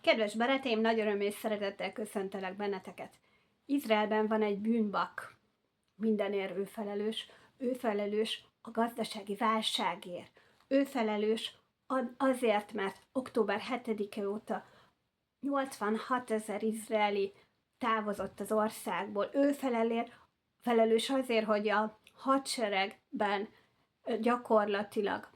Kedves barátaim, nagy öröm és szeretettel köszöntelek benneteket. Izraelben van egy bűnbak. Mindenért ő felelős. Ő felelős a gazdasági válságért. Ő felelős azért, mert október 7-e óta 86 000 izraeli távozott az országból. Ő felelős azért, hogy a hadseregben gyakorlatilag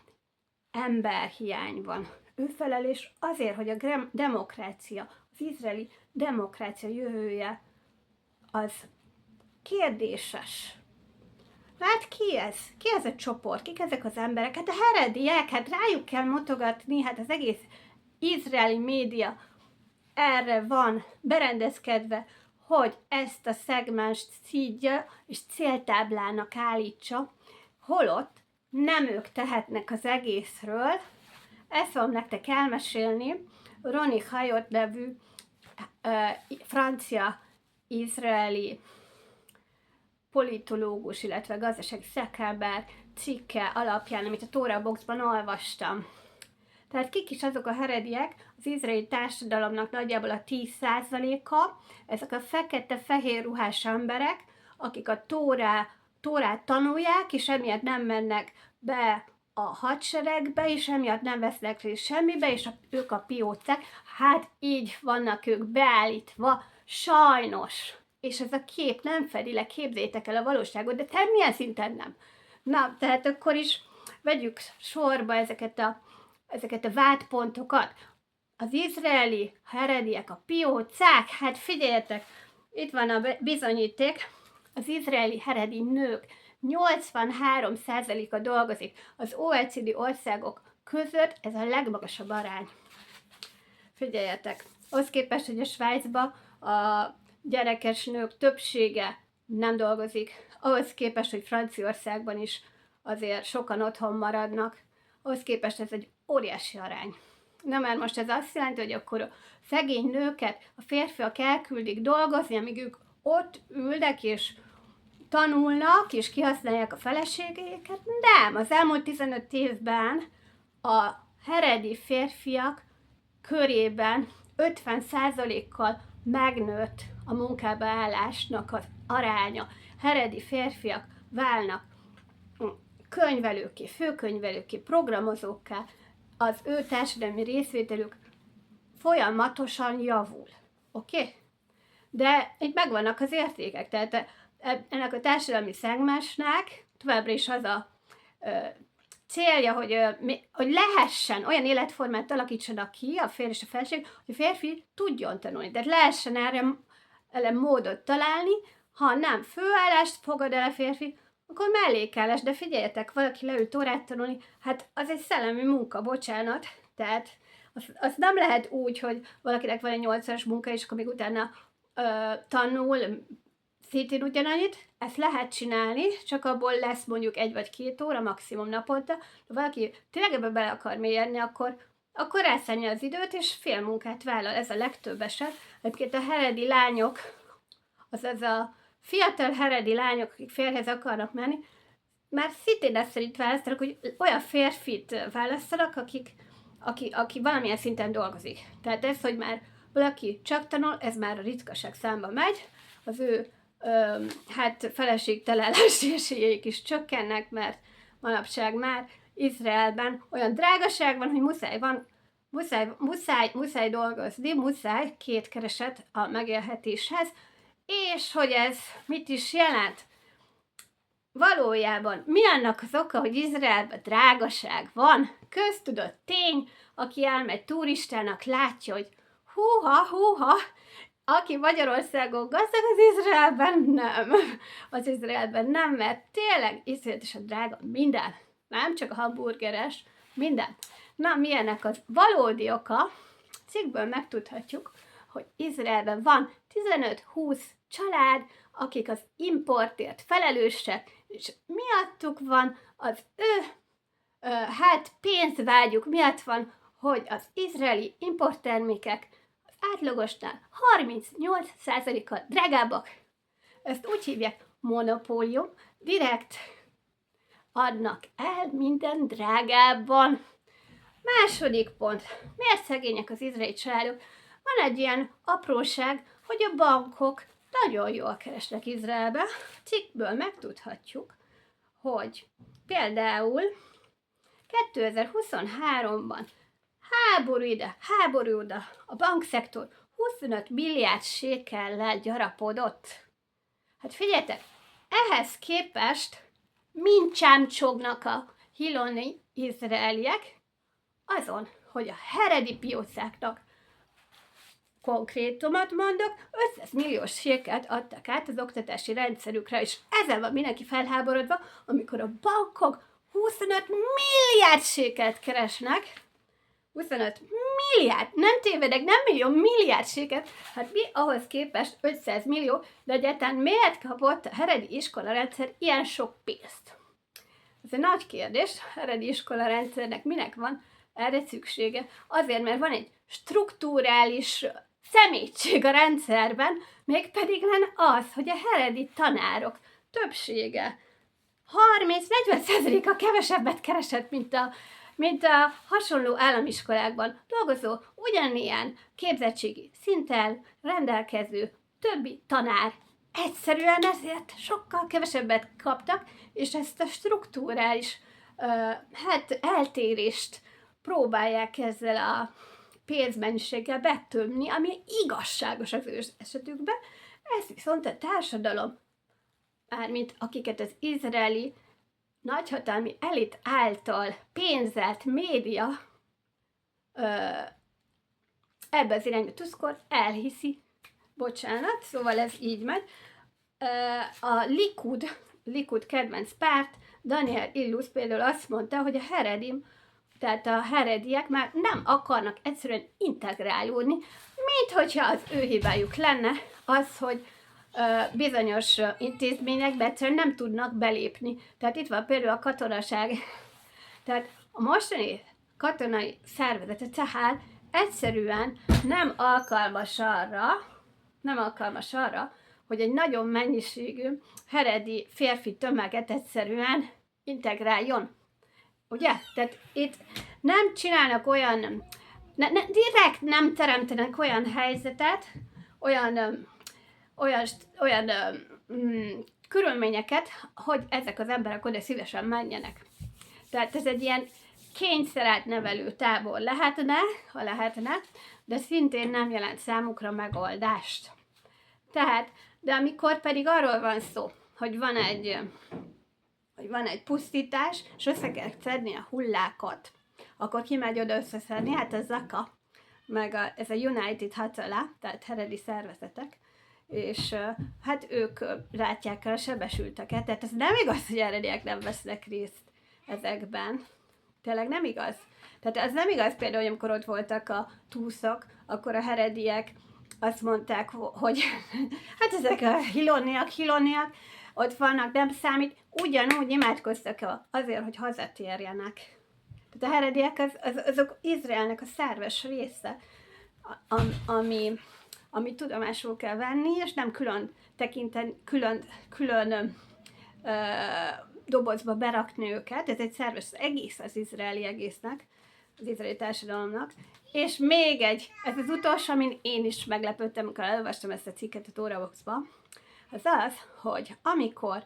emberhiány van. Ő felelős azért, hogy a demokrácia, az izraeli demokrácia jövője az kérdéses. Hát ki ez? Ki ez a csoport? Kik ezek az emberek? Hát a herediek, hát rájuk kell mutogatni, hát az egész izraeli média erre van berendezkedve, hogy ezt a szegmenst szídja és céltáblának állítsa, holott nem ők tehetnek az egészről. Ezt fogom nektek elmesélni. Roni Hayot nevű francia-izraeli politológus, illetve gazdasági szakember cikke alapján, amit a Tóra Boxban olvastam. Tehát kik is azok a herediek? Az izraeli társadalomnak nagyjából a 10%-a, ezek a fekete-fehér ruhás emberek, akik a Tórát tanulják, és emiatt nem mennek be a hadseregbe, és emiatt nem vesznek részt semmibe, és ők a piócák. Hát így vannak ők beállítva, sajnos. És ez a kép nem fedi le, képzétek el a valóságot, de te milyen szinten nem? Na, tehát akkor is vegyük sorba ezeket a vádpontokat. Az izraeli herediek, a piócák, hát figyeljetek, itt van a bizonyíték, az izraeli heredi nők 83%-a dolgozik. Az OECD országok között ez a legmagasabb arány. Figyeljetek, ahhoz képest, hogy a Svájcban a gyerekes nők többsége nem dolgozik, ahhoz képest, hogy Franciaországban is azért sokan otthon maradnak, ahhoz képest ez egy óriási arány. Na mert most ez azt jelenti, hogy akkor a szegény nőket a férfiak elküldik dolgozni, amíg ők ott ülnek és tanulnak, és kihasználják a feleségeiket. Nem, az elmúlt 15 évben a heredi férfiak körében 50%-kal megnőtt a munkába állásnak az aránya. Heredi férfiak válnak könyvelőké, főkönyvelőké, programozókká, az ő társadalmi részvételük folyamatosan javul. Oké? De itt megvannak az értékek, tehát ennek a társadalmi szegmensnek továbbra is az a célja, hogy lehessen olyan életformát alakítsanak ki a férj és a feleség, hogy a férfi tudjon tanulni. Tehát lehessen erre módot találni, ha nem főállást fogad el a férfi, akkor mellékállás, de figyeljetek, valaki leül Tórát tanulni, hát az egy szellemi munka, bocsánat, tehát az nem lehet úgy, hogy valakinek van egy 8-as munka, és akkor még utána tanul szintén ugyanannyit, ezt lehet csinálni, csak abból lesz mondjuk 1 vagy 2 óra maximum naponta. Ha valaki tényleg ebbe bele akar mélyedni, akkor elszánja az időt, és fél munkát vállal. Ez a legtöbb eset. Egyébként a heredi lányok, azaz a fiatal heredi lányok, akik férjhez akarnak menni, már szintén ezt szerint választanak, hogy olyan férfit választanak, aki valamilyen szinten dolgozik. Tehát ez, hogy már valaki csak tanul, ez már a ritkaság számba megy, az ő feleségtalálási esélyeik is csökkennek, mert manapság már Izraelben olyan drágaság van, hogy muszáj dolgozni, muszáj 2 kereset a megélhetéshez, és hogy ez mit is jelent? Valójában mi annak az oka, hogy Izraelben drágaság van? Köztudott tény, aki elmegy turistának, látja, hogy húha, aki Magyarországon gazdag, az Izraelben nem, mert tényleg iszonyatosan drága minden, nem csak a hamburgeres, minden. Na, milyennek az valódi oka? Cikkből megtudhatjuk, hogy Izraelben van 15-20 család, akik az importért felelősek, és miattuk van az ő pénzvágyuk miatt van, hogy az izraeli importtermékek az átlagosnál 38%-kal drágábbak. Ezt úgy hívják monopólium, direkt adnak el minden drágábban. Második pont. Miért szegények az izraeli családok? van egy ilyen apróság, hogy a bankok nagyon jól keresnek Izraelbe. A cikkből megtudhatjuk, hogy például 2023-ban háború ide, háború oda, a bankszektor 25 milliárd sékellel gyarapodott. Hát figyeljetek, ehhez képest mind csámcsognak a hiloni izraeliek azon, hogy a heredi piócáknak, konkrétumot mondok, 500 milliós sékelt adtak át az oktatási rendszerükre, és ezzel van mindenki felháborodva, amikor a bankok 25 milliárd sékelt keresnek. 25 milliárd, nem tévedek, nem millió, milliárd sékelt. Hát mi ahhoz képest 500 millió, de egyáltalán miért kapott a heredi iskolarendszer ilyen sok pénzt? Ez egy nagy kérdés, a heredi iskolarendszernek minek van erre szüksége? Azért, mert van egy strukturális szemétség a rendszerben, mégpedig az, hogy a heredi tanárok többsége 30-40%-a kevesebbet keresett, mint a hasonló államiskolákban dolgozó, ugyanilyen képzettségi szinttel rendelkező többi tanár. Egyszerűen ezért sokkal kevesebbet kaptak, és ezt a strukturális eltérést próbálják ezzel a pénzmennyiséggel betömni, ami igazságos az ő esetükben. Ez viszont a társadalom, mármint akiket az izraeli nagyhatalmi elit által pénzelt média ebbe az irányba tuszkol, elhiszi. Bocsánat, szóval ez így megy. A Likud kedvenc párt, Daniel Illus például azt mondta, hogy a heredim, tehát a herediek már nem akarnak egyszerűen integrálódni, mint hogyha az ő hibájuk lenne az, hogy bizonyos intézményekbe egyszerűen nem tudnak belépni. Tehát itt van például a katonaság. Tehát a mostani katonai szervezet, a Cahal egyszerűen nem alkalmas arra, hogy egy nagyon mennyiségű heredi férfi tömeget egyszerűen integráljon. Ugye? Tehát itt nem csinálnak olyan, direkt nem teremtenek olyan helyzetet, olyan körülményeket, hogy ezek az emberek oda szívesen menjenek. Tehát ez egy ilyen kényszerelt nevelő tábor lehetne, ha lehetne, de szintén nem jelent számukra megoldást. Tehát, de amikor pedig arról van szó, hogy van egy pusztítás, és össze kell szedni a hullákat, akkor ki megy oda összeszedni? Hát a Zaka, meg ez a United Hatzalah, tehát heredi szervezetek, és hát ők látják el a sebesülteket. Tehát ez nem igaz, hogy herediek nem vesznek részt ezekben. Tényleg nem igaz. Tehát ez nem igaz például, hogy amikor ott voltak a túszok, akkor a herediek azt mondták, hogy hát ezek a hiloniak, ott vannak, nem számít, ugyanúgy imádkoztak azért, hogy hazatérjenek. Tehát a herediek azok Izraelnek a szerves része, ami tudomásul kell venni, és nem külön tekinteni, külön dobozba berakni őket. Ez egy szerves egész az izraeli egésznek, az izraeli társadalomnak. És még ez az utolsó, amin én is meglepődtem, amikor elolvastam ezt a cikket a Tóraboxba, az, hogy amikor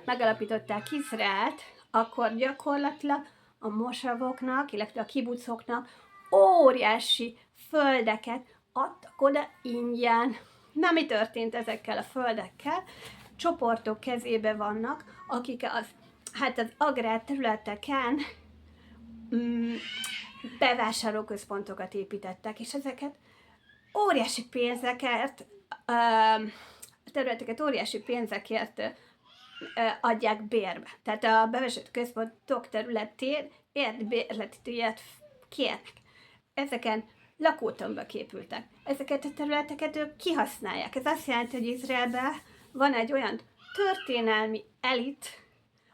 megalapították Izraelt, akkor gyakorlatilag a mosavoknak, illetve a kibucoknak óriási földeket adtak oda ingyen. Na, mi történt ezekkel a földekkel? Csoportok kezébe vannak, akik az agrárterületeken bevásárlóközpontokat építettek, és ezeket óriási pénzekért, területeket óriási pénzekért adják bérbe. Tehát a bevásárlóközpontok területén bérleti díjat kérnek. Ezeken lakótömbök épültek. Ezeket a területeket ők kihasználják. Ez azt jelenti, hogy Izraelben van egy olyan történelmi elit,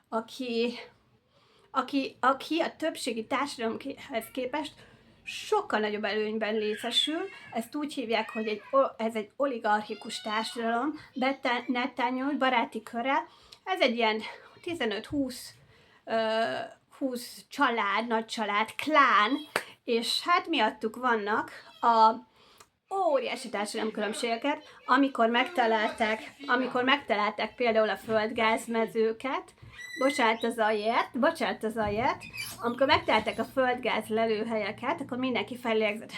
aki a többségi társadalomhoz képest sokkal nagyobb előnyben részesül. Ezt úgy hívják, hogy ez egy oligarchikus társadalom, Netanyahu baráti köre. Ez egy ilyen 15-20 család, nagy család, klán, és hát miattuk vannak a óriási társadalomkülönbségeket, amikor megtalálták például a földgázmezőket, bocsánat az zajért, amikor megtalálták a földgáz lelőhelyeket, akkor mindenki fellélegzett,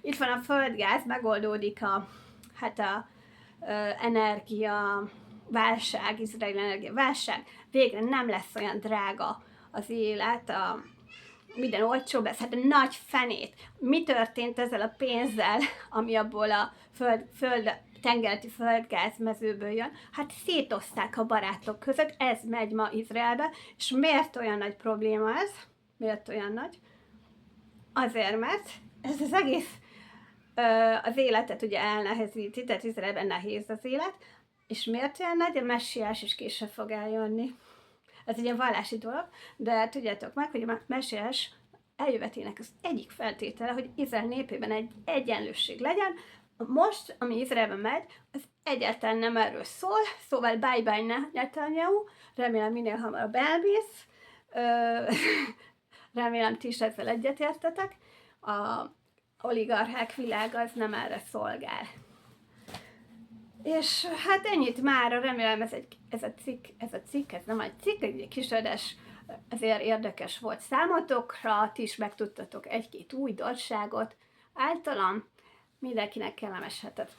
itt van a földgáz, megoldódik a energia válság, izraeli energia válság, végre nem lesz olyan drága az élet, minden olcsóbb lesz, hát a nagy fenét. Mi történt ezzel a pénzzel, ami abból a tengereti földgázmezőből jön? Hát szétozták a barátok között, ez megy ma Izraelbe, és miért olyan nagy probléma ez? Miért olyan nagy? Azért, mert ez az egész az életet ugye elnehezíti, tehát Izraelben nehéz az élet, és miért olyan nagy? A messiás is később fog eljönni. Ez egy vallási dolog, de tudjátok meg, hogy a messiás eljövetének az egyik feltétele, hogy Izrael népében egy egyenlőség legyen. Most, ami Izraelben megy, az egyáltalán nem erről szól, szóval bye-bye Netanyahu, remélem minél hamarabb elmész, remélem ti is ezzel egyetértetek, a oligarchák világa az nem erre szolgál. És hát ennyit mára, remélem ez nem egy cikk, egy kis adás, ezért érdekes volt számotokra, ti is megtudtatok egy-két újdonságot. Általam mindenkinek kellemes hetet.